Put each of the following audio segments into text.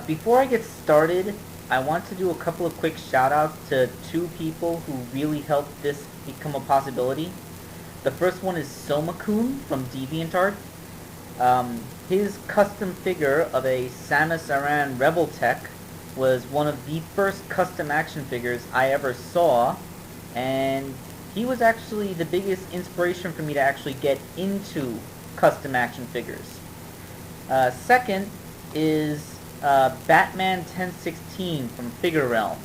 Before I get started, I want to do a couple of quick shout-outs to two people who really helped this become a possibility. The first one is Somakun from DeviantArt. His custom figure of a Samus Aran Rebel Tech was one of the first custom action figures I ever saw, and he was actually the biggest inspiration for me to actually get into custom action figures. Second is Batman 1016 from Figure Realm,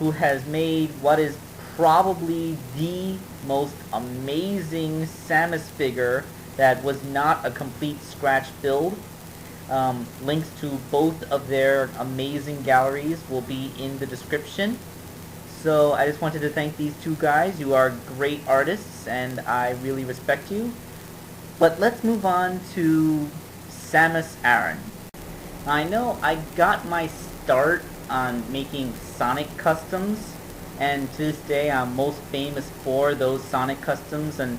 who has made what is probably the most amazing Samus figure that was not a complete scratch build. Links to both of their amazing galleries will be in the description. So I just wanted to thank these two guys. You are great artists, and I really respect you. But let's move on to Samus Aran. I know I got my start on making Sonic customs, and to this day I'm most famous for those Sonic customs, and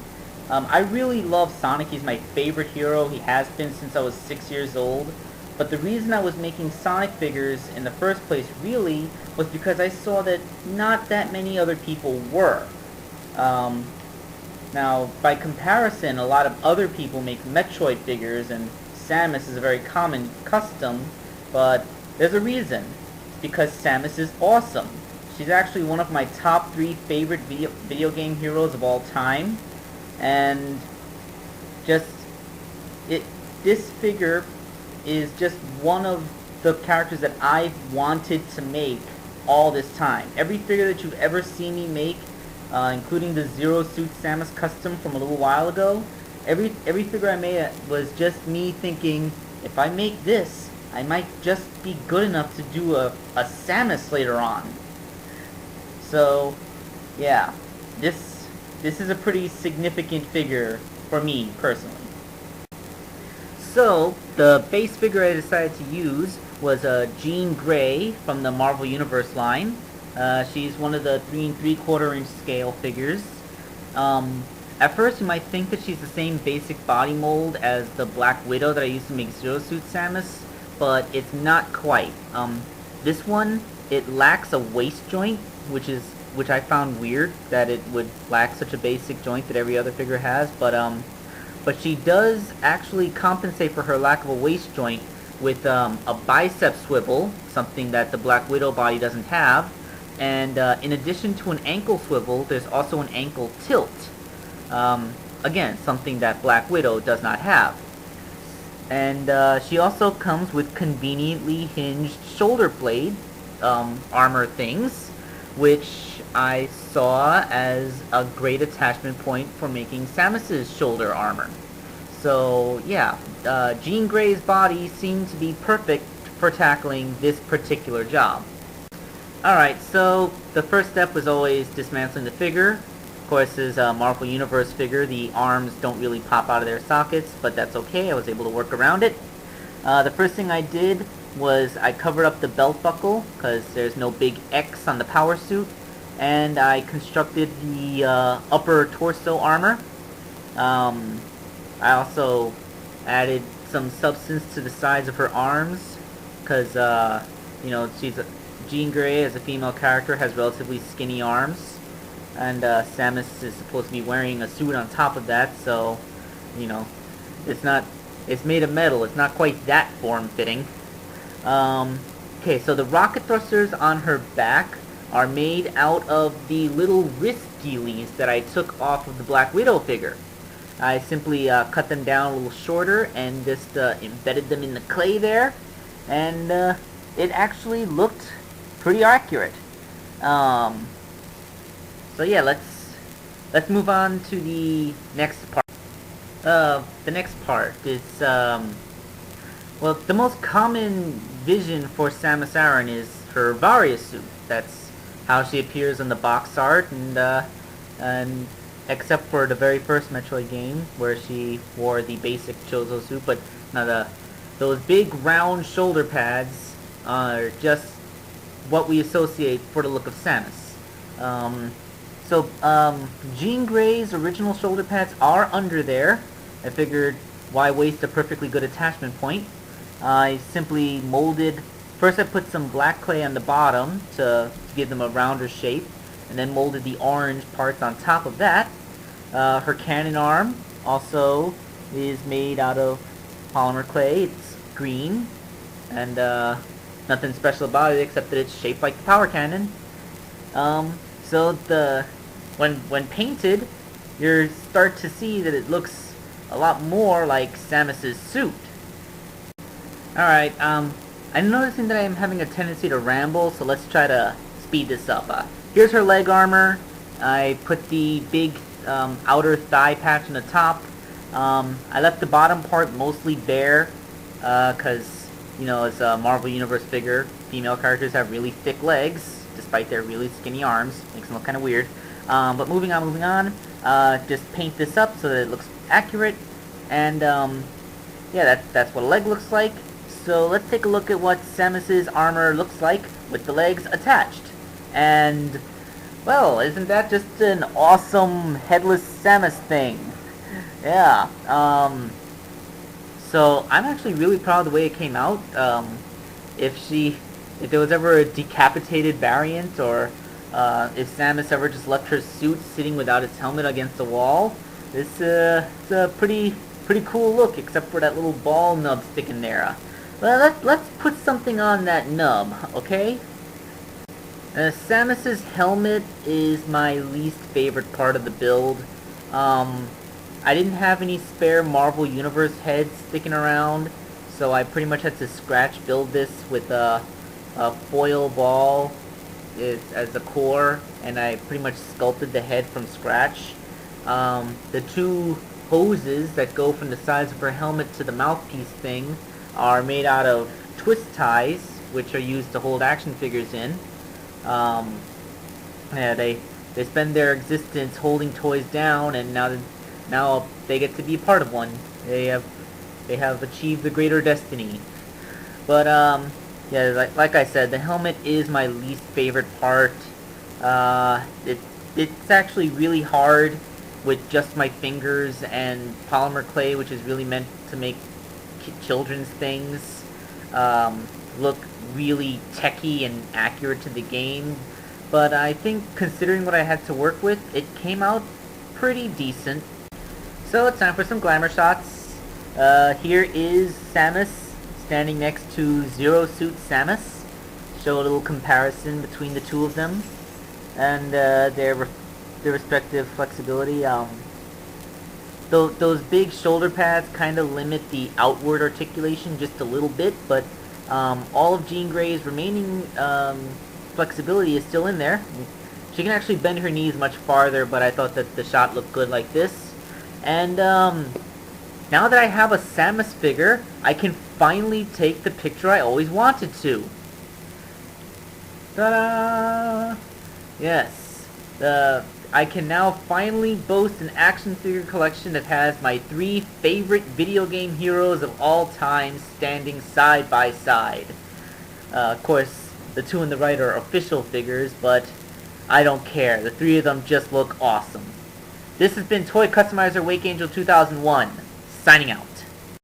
I really love Sonic. He's my favorite hero. He has been since I was 6 years old. But the reason I was making Sonic figures in the first place really was because I saw that not that many other people were. Now, by comparison, a lot of other people make Metroid figures, and Samus is a very common custom, but there's a reason. It's because Samus is awesome. She's actually one of my top 3 favorite video game heroes of all time, and this figure is just one of the characters that I've wanted to make all this time. Every figure that you've ever seen me make, including the Zero Suit Samus custom from a little while ago, every figure I made was just me thinking, if I make this, I might just be good enough to do a Samus later on. So, yeah, this is a pretty significant figure for me, personally. So, the base figure I decided to use was Jean Grey from the Marvel Universe line. She's one of the 3 3/4 inch scale figures. At first you might think that she's the same basic body mold as the Black Widow that I used to make Zero Suit Samus, but it's not quite. This one, it lacks a waist joint, which I found weird that it would lack such a basic joint that every other figure has, but she does actually compensate for her lack of a waist joint with a bicep swivel, something that the Black Widow body doesn't have, and in addition to an ankle swivel, there's also an ankle tilt. Again, something that Black Widow does not have. And she also comes with conveniently hinged shoulder blade armor things, which I saw as a great attachment point for making Samus's shoulder armor. So yeah, Jean Grey's body seemed to be perfect for tackling this particular job. Alright, so the first step was always dismantling the figure. Of course, this is a Marvel Universe figure. The arms don't really pop out of their sockets, but that's okay. I was able to work around it. The first thing I did was I covered up the belt buckle, because there's no big X on the power suit, and I constructed the upper torso armor. I also added some substance to the sides of her arms, because, you know, Jean Grey, as a female character, has relatively skinny arms, and Samus is supposed to be wearing a suit on top of that, so, you know, it's made of metal, it's not quite that form-fitting. Okay, so the rocket thrusters on her back are made out of the little wrist ghillies that I took off of the Black Widow figure. I simply cut them down a little shorter and just embedded them in the clay there, and it actually looked pretty accurate. So yeah, let's move on to the next part. The next part is well, the most common vision for Samus Aran is her Varia suit. That's how she appears in the box art, and except for the very first Metroid game where she wore the basic Chozo suit, but now those big round shoulder pads are just what we associate for the look of Samus. Jean Grey's original shoulder pads are under there. I figured, why waste a perfectly good attachment point? I simply molded, first I put some black clay on the bottom to give them a rounder shape, and then molded the orange parts on top of that. Her cannon arm also is made out of polymer clay. It's green, and nothing special about it except that it's shaped like the power cannon. So when painted, you start to see that it looks a lot more like Samus's suit. Alright, I'm noticing that I'm having a tendency to ramble, so let's try to speed this up. Here's her leg armor. I put the big outer thigh patch on the top. I left the bottom part mostly bare, because, you know, as a Marvel Universe figure, female characters have really thick legs, despite their really skinny arms. Makes them look kind of weird. But moving on, just paint this up so that it looks accurate, and yeah, that's what a leg looks like. So let's take a look at what Samus's armor looks like with the legs attached. And, well, isn't that just an awesome headless Samus thing? Yeah, so I'm actually really proud of the way it came out. If there was ever a decapitated variant, or if Samus ever just left her suit sitting without its helmet against the wall, it's a pretty cool look, except for that little ball nub sticking there. Well, let's put something on that nub, okay? Samus's helmet is my least favorite part of the build. I didn't have any spare Marvel Universe heads sticking around, so I pretty much had to scratch build this with a foil ball as the core, and I pretty much sculpted the head from scratch. The two hoses that go from the sides of her helmet to the mouthpiece thing are made out of twist ties, which are used to hold action figures in. Yeah, they spend their existence holding toys down, and now they get to be part of one. They have achieved the greater destiny. But yeah, like I said, the helmet is my least favorite part. It's actually really hard with just my fingers and polymer clay, which is really meant to make children's things look really techy and accurate to the game. But I think, considering what I had to work with, it came out pretty decent. So it's time for some glamour shots. Here is Samus standing next to Zero Suit Samus. Show a little comparison between the two of them and their respective flexibility. Those big shoulder pads kind of limit the outward articulation just a little bit, but all of Jean Grey's remaining flexibility is still in there. She can actually bend her knees much farther, but I thought that the shot looked good like this. And now that I have a Samus figure, I can finally take the picture I always wanted to. Ta-da! Yes. I can now finally boast an action figure collection that has my 3 favorite video game heroes of all time standing side by side. Of course, the 2 on the right are official figures, but I don't care. The 3 of them just look awesome. This has been Toy Customizer Wake Angel 2001, signing out.